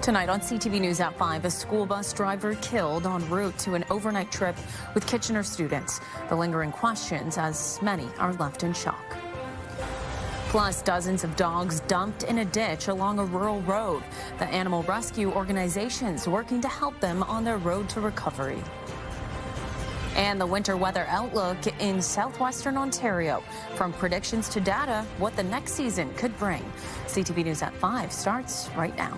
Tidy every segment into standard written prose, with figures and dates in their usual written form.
Tonight on CTV News at 5, a school bus driver killed en route to an overnight trip with Kitchener students. The lingering questions as many are left in shock. Plus, dozens of dogs dumped in a ditch along a rural road. The animal rescue organizations working to help them on their road to recovery. And the winter weather outlook in southwestern Ontario. From predictions to data, what the next season could bring. CTV News at 5 starts right now.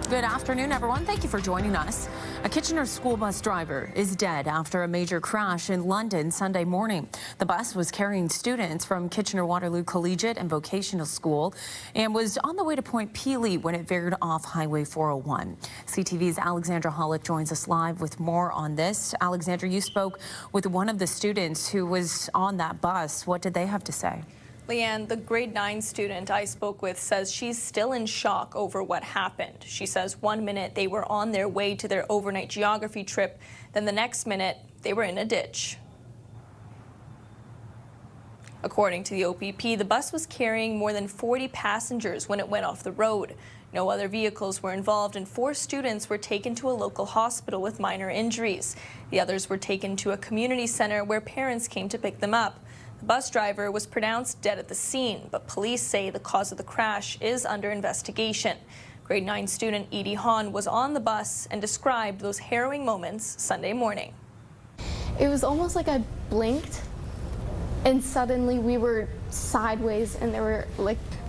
Good afternoon, everyone. Thank you for joining us. A Kitchener school bus driver is dead after a major crash in London Sunday morning. The bus was carrying students from Kitchener-Waterloo Collegiate and Vocational School and was on the way to Point Pelee when it veered off Highway 401. CTV's Alexandra Hollick joins us live with more on this. Alexandra, you spoke with one of the students who was on that bus. What did they have to say? Leanne, the grade 9 student I spoke with says she's still in shock over what happened. She says 1 minute they were on their way to their overnight geography trip, then the next minute they were in a ditch. According to the OPP, the bus was carrying more than 40 passengers when it went off the road. No other vehicles were involved and 4 students were taken to a local hospital with minor injuries. The others were taken to a community center where parents came to pick them up. The bus driver was pronounced dead at the scene, but police say the cause of the crash is under investigation. Grade 9 student Edie Hahn was on the bus and described those harrowing moments Sunday morning. It was almost like I blinked and suddenly we were sideways and there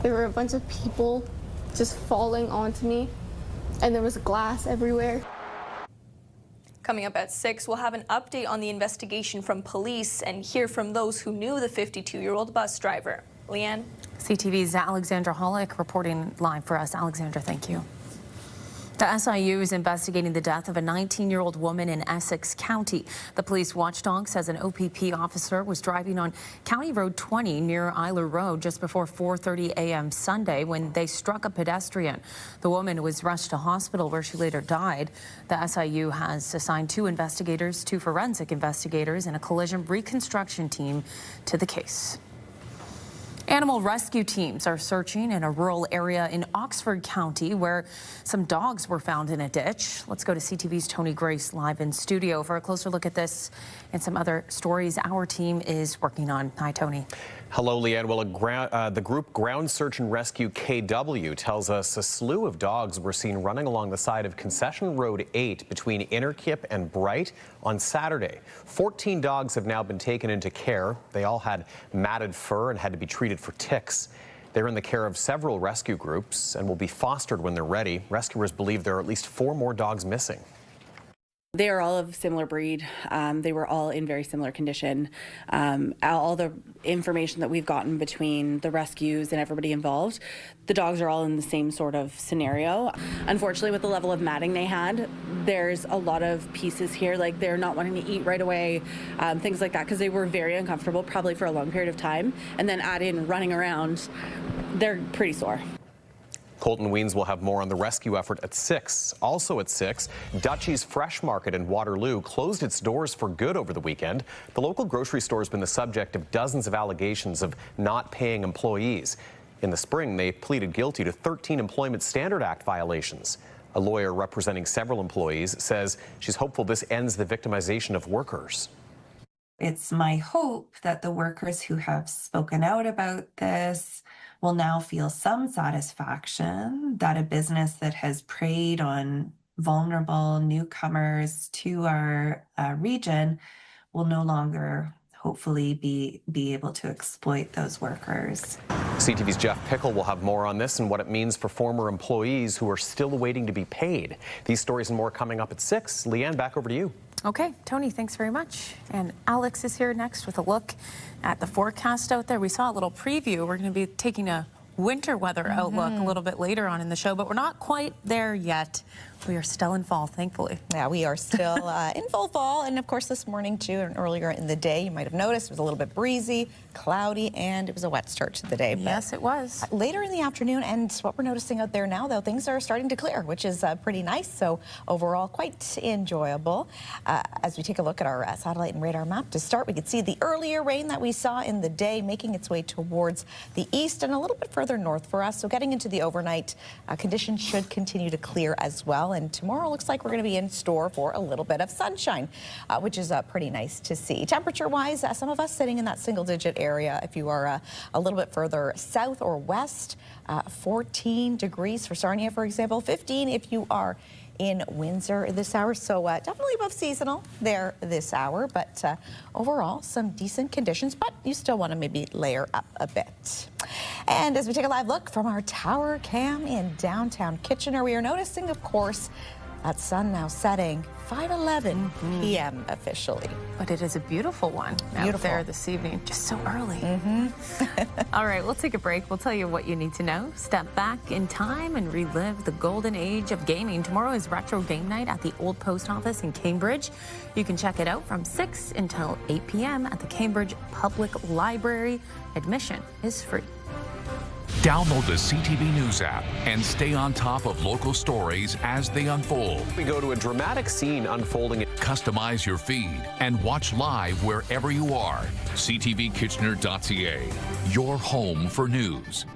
were a bunch of people just falling onto me and there was glass everywhere. Coming up at 6, we'll have an update on the investigation from police and hear from those who knew the 52-year-old bus driver. Leanne? CTV's Alexandra Hollick reporting live for us. Alexandra, thank you. The SIU is investigating the death of a 19-year-old woman in Essex County. The police watchdog says an OPP officer was driving on County Road 20 near Isler Road just before 4:30 a.m. Sunday when they struck a pedestrian. The woman was rushed to hospital where she later died. The SIU has assigned 2 investigators, 2 forensic investigators, and a collision reconstruction team to the case. Animal rescue teams are searching in a rural area in Oxford County where some dogs were found in a ditch. Let's go to CTV's Tony Grace live in studio for a closer look at this and some other stories our team is working on. Hi, Tony. Hello, Leanne. Well, the group Ground Search and Rescue KW tells us a slew of dogs were seen running along the side of Concession Road 8 between Innerkip and Bright on Saturday. 14 dogs have now been taken into care. They all had matted fur and had to be treated for ticks. They're in the care of several rescue groups and will be fostered when they're ready. Rescuers believe there are at least 4 more dogs missing. They are all of similar breed. They were all in very similar condition. All the information that we've gotten between the rescues and everybody involved, the dogs are all in the same sort of scenario. Unfortunately, with the level of matting they had, there's a lot of pieces here, like they're not wanting to eat right away, things like that, because they were very uncomfortable, probably for a long period of time. And then add in running around, they're pretty sore. Colton Weens will have more on the rescue effort at 6. Also at 6, Dutchie's Fresh Market in Waterloo closed its doors for good over the weekend. The local grocery store has been the subject of dozens of allegations of not paying employees. In the spring, they pleaded guilty to 13 Employment Standard Act violations. A lawyer representing several employees says she's hopeful this ends the victimization of workers. It's my hope that the workers who have spoken out about this will now feel some satisfaction that a business that has preyed on vulnerable newcomers to our region will no longer hopefully be able to exploit those workers. CTV's Jeff Pickle will have more on this and what it means for former employees who are still waiting to be paid. These stories and more coming up at 6. Leanne, back over to you. Okay, Tony, thanks very much. And Alex is here next with a look at the forecast out there. We saw a little preview. We're going to be taking a winter weather outlook a little bit later on in the show, but we're not quite there yet. We are still in fall, thankfully. Yeah, we are still in full fall. And of course, this morning, too, and earlier in the day, you might have noticed it was a little bit breezy, cloudy, and it was a wet start to the day. Yes, it was. Later in the afternoon, and what we're noticing out there now, though, things are starting to clear, which is pretty nice. So overall, quite enjoyable. As we take a look at our satellite and radar map to start, we can see the earlier rain that we saw in the day making its way towards the east and a little bit further north for us. So getting into the overnight, conditions should continue to clear as well. And tomorrow looks like we're going to be in store for a little bit of sunshine, which is pretty nice to see. Temperature-wise, some of us sitting in that single-digit area. If you are a little bit further south or west, 14 degrees for Sarnia, for example, 15 if you are in Windsor this hour. So definitely above seasonal there this hour, but overall some decent conditions, but you still want to maybe layer up a bit. And as we take a live look from our tower cam in downtown Kitchener, we are noticing, of course, that sun now setting 5:11 p.m. officially. But it is a beautiful one out there this evening, just so early. All right, we'll take a break. We'll tell you what you need to know. Step back in time and relive the golden age of gaming. Tomorrow is Retro Game Night at the Old Post Office in Cambridge. You can check it out from 6 until 8 p.m. at the Cambridge Public Library. Admission is free. Download the CTV News app and stay on top of local stories as they unfold. We go to a dramatic scene unfolding. Customize your feed and watch live wherever you are. CTVKitchener.ca, your home for news.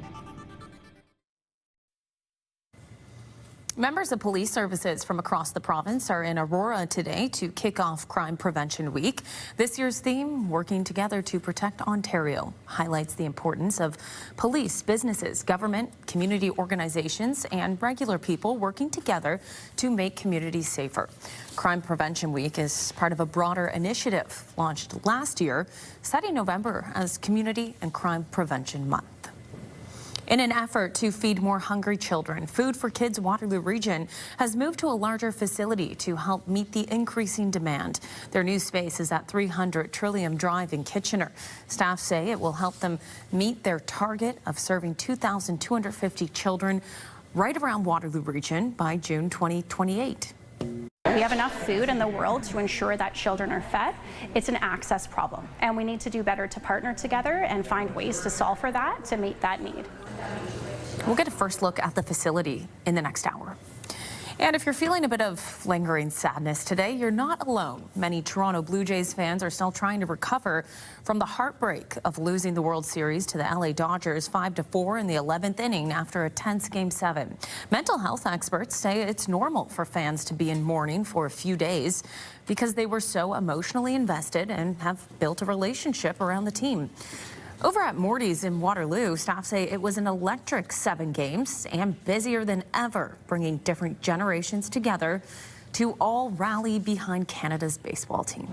Members of police services from across the province are in Aurora today to kick off Crime Prevention Week. This year's theme, Working Together to Protect Ontario, highlights the importance of police, businesses, government, community organizations, and regular people working together to make communities safer. Crime Prevention Week is part of a broader initiative launched last year, setting November as Community and Crime Prevention Month. In an effort to feed more hungry children, Food for Kids Waterloo Region has moved to a larger facility to help meet the increasing demand. Their new space is at 300 Trillium Drive in Kitchener. Staff say it will help them meet their target of serving 2,250 children right around Waterloo Region by June 2028. We have enough food in the world to ensure that children are fed. It's an access problem, and we need to do better to partner together and find ways to solve for that, to meet that need. We'll get a first look at the facility in the next hour. And if you're feeling a bit of lingering sadness today, you're not alone. Many Toronto Blue Jays fans are still trying to recover from the heartbreak of losing the World Series to the LA Dodgers 5-4 in the 11th inning after a tense Game 7. Mental health experts say it's normal for fans to be in mourning for a few days because they were so emotionally invested and have built a relationship around the team. Over at Morty's in Waterloo, staff say it was an electric 7 games and busier than ever, bringing different generations together to all rally behind Canada's baseball team.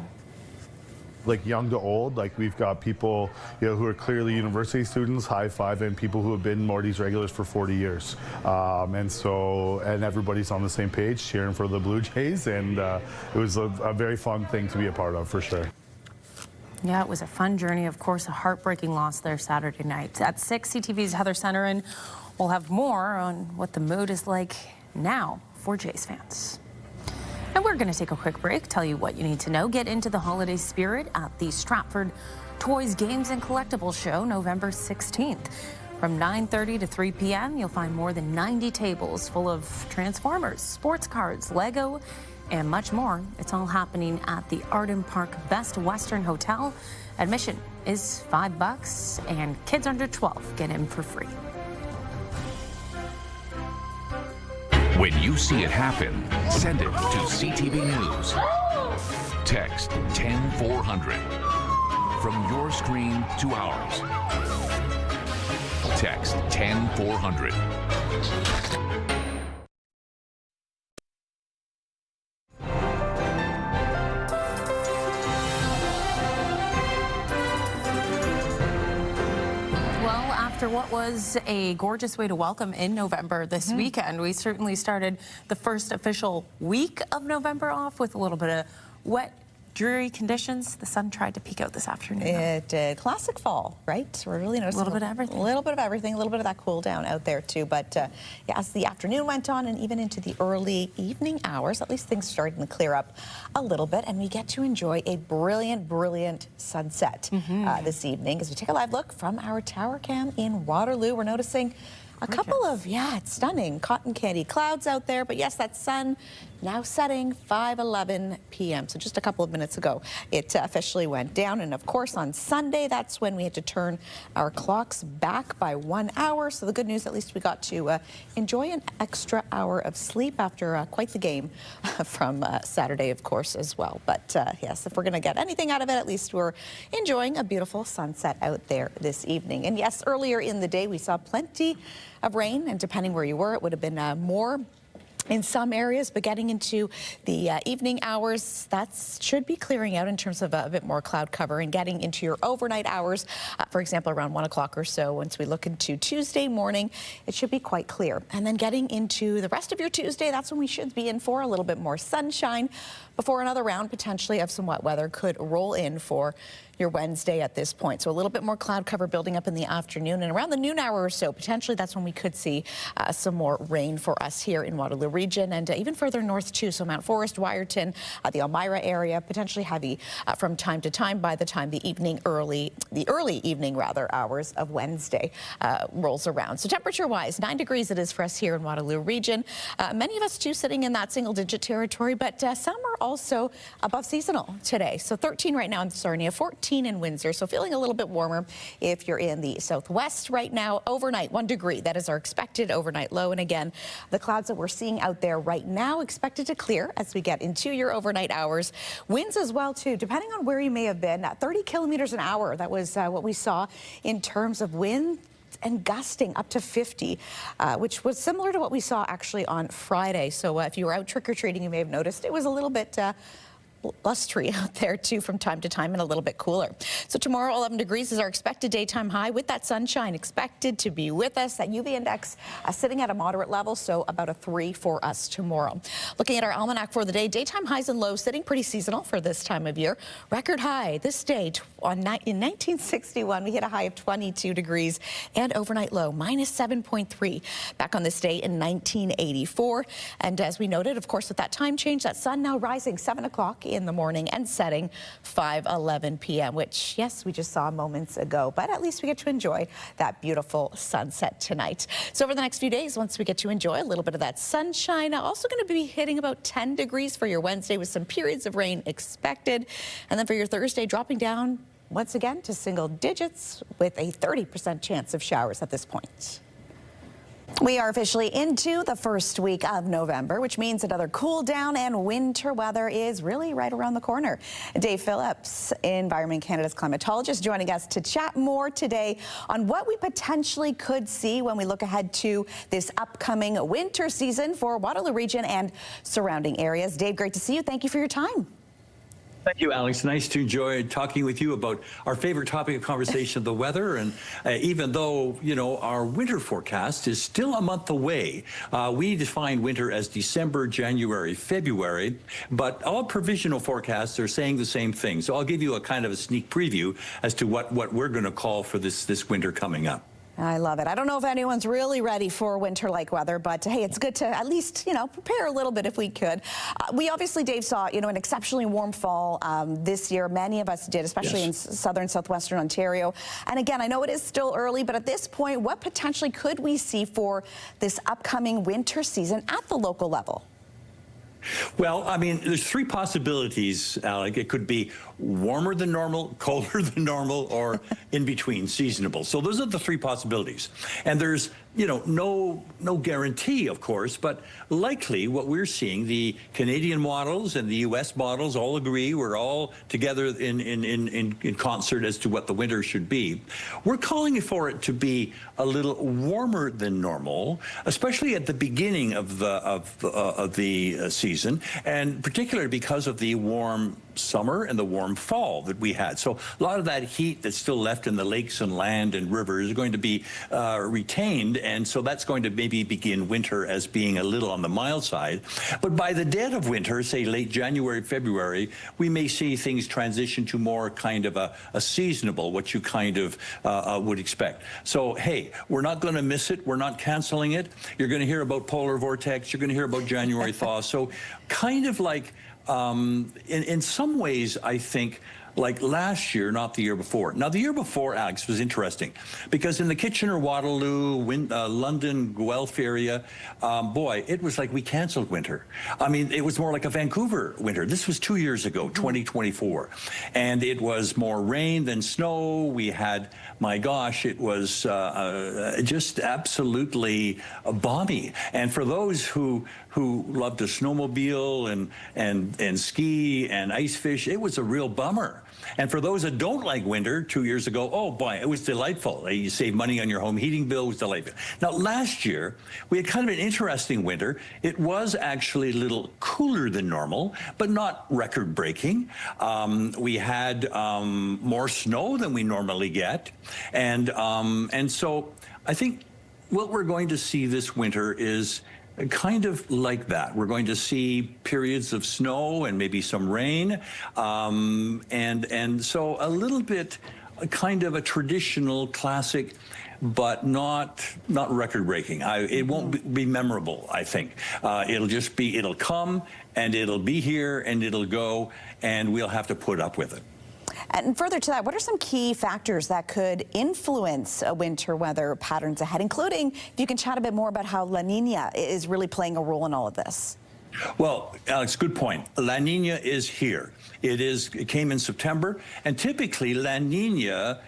Like young to old, like we've got people, who are clearly university students, high-fiving people who have been Morty's regulars for 40 years. And everybody's on the same page cheering for the Blue Jays, and it was a very fun thing to be a part of, for sure. Yeah, it was a fun journey. Of course, a heartbreaking loss there Saturday night. At 6, CTV's Heather Centerin will have more on what the mood is like now for Jays fans. And we're going to take a quick break, tell you what you need to know, get into the holiday spirit at the Stratford Toys, Games and Collectibles Show November 16th. From 9:30 to 3 p.m., you'll find more than 90 tables full of Transformers, sports cards, Lego, and much more. It's all happening at the Arden Park Best Western Hotel. Admission is $5, and kids under 12 get in for free. When you see it happen, send it to CTV News. Text 10400. From your screen to ours. Text 10400. After what was a gorgeous way to welcome in November this weekend, we certainly started the first official week of November off with a little bit of wet dreary conditions. The sun tried to peek out this afternoon. It did. Classic fall, right? We're really noticing a little bit of everything. A little bit of everything, a little bit of that cool down out there too. But yeah, as the afternoon went on and even into the early evening hours, at least things starting to clear up a little bit, and we get to enjoy a brilliant, brilliant sunset this evening. As we take a live look from our tower cam in Waterloo, we're noticing a couple of, it's stunning cotton candy clouds out there. But yes, that sun now setting 5:11 p.m. So just a couple of minutes ago, it officially went down. And of course, on Sunday, that's when we had to turn our clocks back by 1 hour. So the good news, at least we got to enjoy an extra hour of sleep after quite the game from Saturday, of course, as well. But yes, if we're going to get anything out of it, at least we're enjoying a beautiful sunset out there this evening. And yes, earlier in the day, we saw plenty of rain, and depending where you were, it would have been more in some areas, but getting into the evening hours, that should be clearing out in terms of a bit more cloud cover, and getting into your overnight hours, for example, around 1 o'clock or so. Once we look into Tuesday morning, it should be quite clear. And then getting into the rest of your Tuesday, that's when we should be in for a little bit more sunshine before another round potentially of some wet weather could roll in for your Wednesday at this point. So a little bit more cloud cover building up in the afternoon, and around the noon hour or so, potentially that's when we could see some more rain for us here in Waterloo region, and even further north too. So Mount Forest, Wyerton, the Elmira area, potentially heavy from time to time by the time the early evening hours of Wednesday rolls around. So temperature-wise, 9 degrees it is for us here in Waterloo region. Many of us too sitting in that single-digit territory, but some are also above seasonal today. So 13 right now in Sarnia, 14 in Windsor, so feeling a little bit warmer if you're in the southwest right now. Overnight, 1 degree. That is our expected overnight low. And again, the clouds that we're seeing out there right now expected to clear as we get into your overnight hours. Winds as well, too, depending on where you may have been, at 30 kilometers an hour. That was what we saw in terms of wind and gusting up to 50, which was similar to what we saw actually on Friday. So if you were out trick-or-treating, you may have noticed it was a little bit blustery out there too from time to time, and a little bit cooler. So tomorrow, 11 degrees is our expected daytime high, with that sunshine expected to be with us. That UV index sitting at a moderate level, so about a 3 for us tomorrow. Looking at our almanac for the day, daytime highs and lows sitting pretty seasonal for this time of year. Record high this day in 1961, we hit a high of 22 degrees, and overnight low -7.3 back on this day in 1984. And as we noted, of course, with that time change, that sun now rising 7 o'clock in the morning and setting 5:11 p.m., which, yes, we just saw moments ago, but at least we get to enjoy that beautiful sunset tonight. So over the next few days, once we get to enjoy a little bit of that sunshine, also going to be hitting about 10 degrees for your Wednesday with some periods of rain expected. And then for your Thursday, dropping down once again to single digits with a 30% chance of showers at this point. We are officially into the first week of November, which means another cool down and winter weather is really right around the corner. Dave Phillips, Environment Canada's climatologist, joining us to chat more today on what we potentially could see when we look ahead to this upcoming winter season for Waterloo region and surrounding areas. Dave, great to see you. Thank you for your time. Thank you, Alex. Nice to enjoy talking with you about our favorite topic of conversation, the weather. And even though, you know, our winter forecast is still a month away, we define winter as December, January, February, but all provisional forecasts are saying the same thing. So I'll give you a kind of a sneak preview as to what we're going to call for this winter coming up. I love it. I don't know if anyone's really ready for winter-like weather, but hey, it's good to at least, you know, prepare a little bit if we could. We obviously, Dave, saw, you know, an exceptionally warm fall this year. Many of us did, especially in southern, southwestern Ontario. And again, I know it is still early, but at this point, what potentially could we see for this upcoming winter season at the local level? Well, I mean, there's 3 possibilities, Alec. It could be warmer than normal, colder than normal, or in between, seasonable. So those are the 3 possibilities. And there's, you know, no guarantee, of course, but likely what we're seeing, the Canadian models and the U.S. models all agree. We're all together in concert as to what the winter should be. We're calling for it to be a little warmer than normal, especially at the beginning of the season, and particularly because of the warm summer and the warm fall that we had. So a lot of that heat that's still left in the lakes and land and rivers is going to be retained, and so that's going to maybe begin winter as being a little on the mild side. But by the dead of winter, say late January, February, we may see things transition to more kind of a seasonable, what you kind of would expect. So, hey, we're not going to miss it. We're not canceling it. You're going to hear about polar vortex. You're going to hear about January thaw. So kind of like, in some ways, I think, like last year, not the year before. Now, the year before, Alex, was interesting because in the Kitchener, Waterloo, London, Guelph area, boy, it was like we canceled winter. I mean, it was more like a Vancouver winter. This was 2 years ago, 2024. And it was more rain than snow. We had, my gosh, it was just absolutely balmy. And for those who love to snowmobile and ski and ice fish, it was a real bummer. And for those that don't like winter, 2 years ago, oh boy, it was delightful. You save money on your home heating bill, it was delightful. Now last year, we had kind of an interesting winter. It was actually a little cooler than normal, but not record breaking. We had more snow than we normally get. And so I think what we're going to see this winter is kind of like that. We're going to see periods of snow and maybe some rain, and so a little bit kind of a traditional classic, but not record-breaking. It won't be memorable, I think. It'll come and it'll be here and it'll go, and we'll have to put up with it. And further to that, what are some key factors that could influence winter weather patterns ahead, including if you can chat a bit more about how La Nina is really playing a role in all of this? Well, Alex, good point. La Nina is here. It came in September, and typically La Nina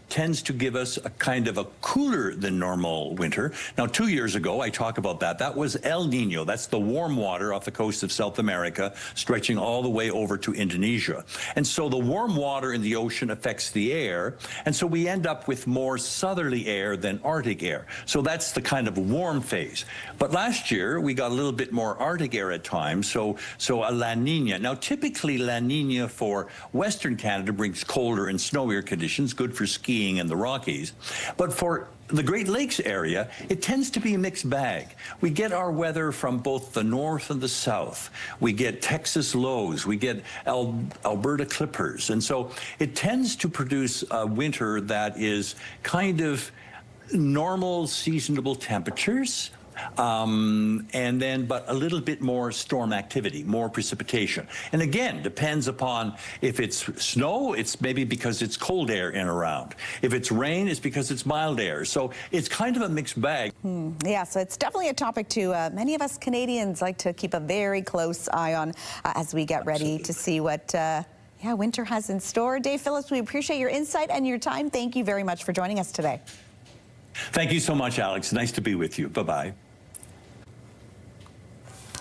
tends to give us a kind of a cooler than normal winter. Now, 2 years ago, I talked about that. That was El Nino. That's the warm water off the coast of South America, stretching all the way over to Indonesia. And so the warm water in the ocean affects the air, and so we end up with more southerly air than Arctic air. So that's the kind of warm phase. But last year, we got a little bit more Arctic air at times, so a La Nina. Now, typically, La Nina for Western Canada brings colder and snowier conditions, good for skiing in the Rockies. But for the Great Lakes area, it tends to be a mixed bag. We get our weather from both the north and the south. We get Texas lows. We get Alberta clippers. And so it tends to produce a winter that is kind of normal seasonable temperatures, but a little bit more storm activity, more precipitation. And again, depends upon if it's snow, it's maybe because it's cold air in around. If it's rain, it's because it's mild air. So it's kind of a mixed bag. Yeah, so it's definitely a topic to many of us Canadians like to keep a very close eye on as we get ready to see what winter has in store. Dave Phillips, we appreciate your insight and your time. Thank you very much for joining us today. Thank you so much, Alex. Nice to be with you. Bye-bye.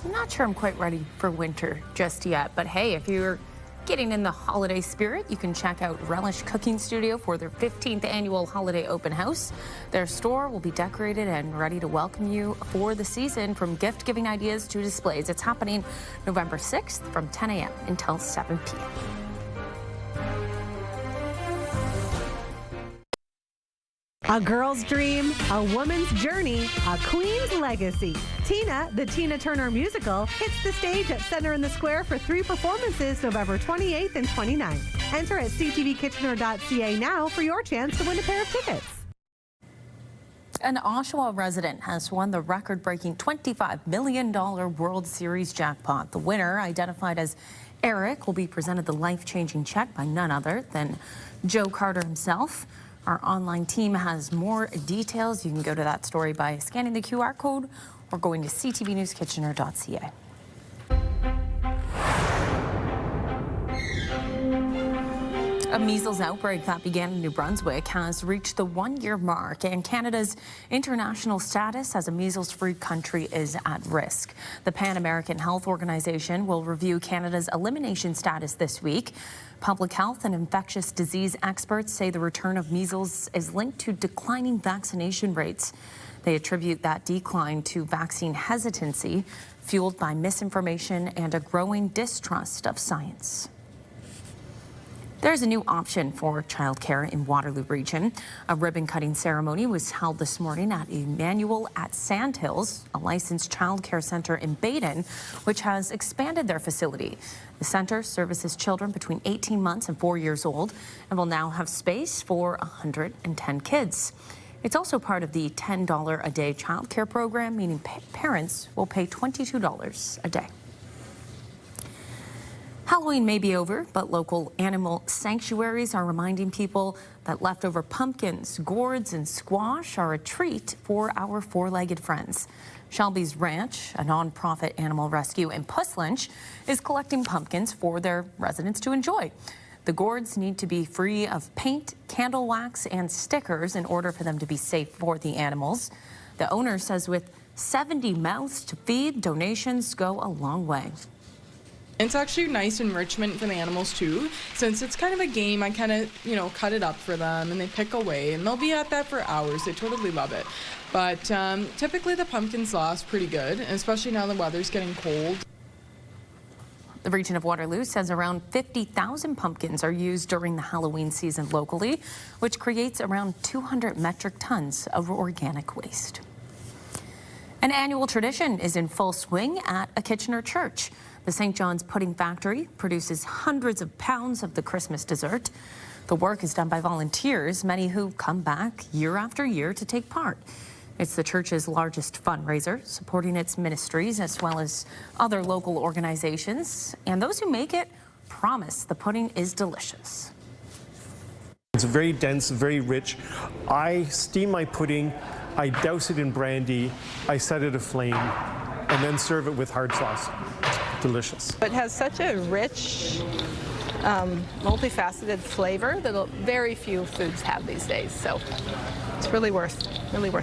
I'm not sure I'm quite ready for winter just yet, but hey, if you're getting in the holiday spirit, you can check out Relish Cooking Studio for their 15th annual holiday open house. Their store will be decorated and ready to welcome you for the season, from gift-giving ideas to displays. It's happening November 6th from 10 a.m. until 7 p.m. A girl's dream, a woman's journey, a queen's legacy. Tina, the Tina Turner musical, hits the stage at Center in the Square for 3 performances November 28th and 29th. Enter at ctvkitchener.ca now for your chance to win a pair of tickets. An Oshawa resident has won the record-breaking $25 million World Series jackpot. The winner, identified as Eric, will be presented the life-changing check by none other than Joe Carter himself. Our online team has more details. You can go to that story by scanning the QR code or going to ctvnewskitchener.ca. A measles outbreak that began in New Brunswick has reached the 1-year mark, and Canada's international status as a measles-free country is at risk. The Pan American Health Organization will review Canada's elimination status this week. Public health and infectious disease experts say the return of measles is linked to declining vaccination rates. They attribute that decline to vaccine hesitancy fueled by misinformation and a growing distrust of science. There's a new option for childcare in Waterloo Region. A ribbon-cutting ceremony was held this morning at Emmanuel at Sandhills, a licensed childcare center in Baden, which has expanded their facility. The center services children between 18 months and 4 years old and will now have space for 110 kids. It's also part of the $10 a day childcare program, meaning parents will pay $22 a day. Halloween may be over, but local animal sanctuaries are reminding people that leftover pumpkins, gourds, and squash are a treat for our four-legged friends. Shelby's Ranch, a nonprofit animal rescue in Puss Lynch, is collecting pumpkins for their residents to enjoy. The gourds need to be free of paint, candle wax, and stickers in order for them to be safe for the animals. The owner says with 70 mouths to feed, donations go a long way. It's actually nice enrichment for the animals too. Since it's kind of a game, I kind of, cut it up for them and they pick away and they'll be at that for hours. They totally love it. But typically the pumpkins last pretty good, especially now the weather's getting cold. The region of Waterloo says around 50,000 pumpkins are used during the Halloween season locally, which creates around 200 metric tons of organic waste. An annual tradition is in full swing at a Kitchener church. The St. John's Pudding Factory produces hundreds of pounds of the Christmas dessert. The work is done by volunteers, many who come back year after year to take part. It's the church's largest fundraiser, supporting its ministries as well as other local organizations. And those who make it promise the pudding is delicious. It's very dense, very rich. I steam my pudding, I douse it in brandy, I set it aflame, and then serve it with hard sauce. Delicious. It has such a rich, multifaceted flavor that very few foods have these days. So it's really worth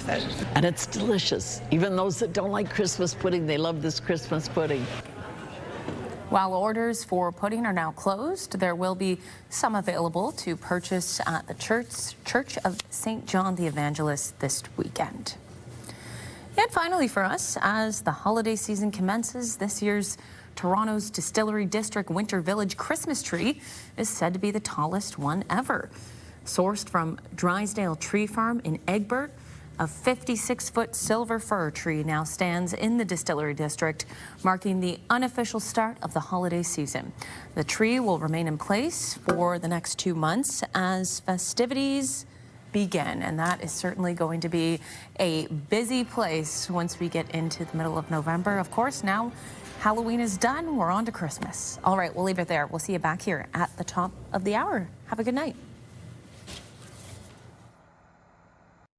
it. And it's delicious. Even those that don't like Christmas pudding, they love this Christmas pudding. While orders for pudding are now closed, there will be some available to purchase at the Church of St. John the Evangelist this weekend. And finally for us, as the holiday season commences, this year's Toronto's Distillery District Winter Village Christmas tree is said to be the tallest one ever. Sourced from Drysdale Tree Farm in Egbert, a 56-foot silver fir tree now stands in the Distillery District, marking the unofficial start of the holiday season. The tree will remain in place for the next 2 months as festivities begin, and that is certainly going to be a busy place once we get into the middle of November. Of course, now Halloween is done. We're on to Christmas. All right, we'll leave it there. We'll see you back here at the top of the hour. Have a good night.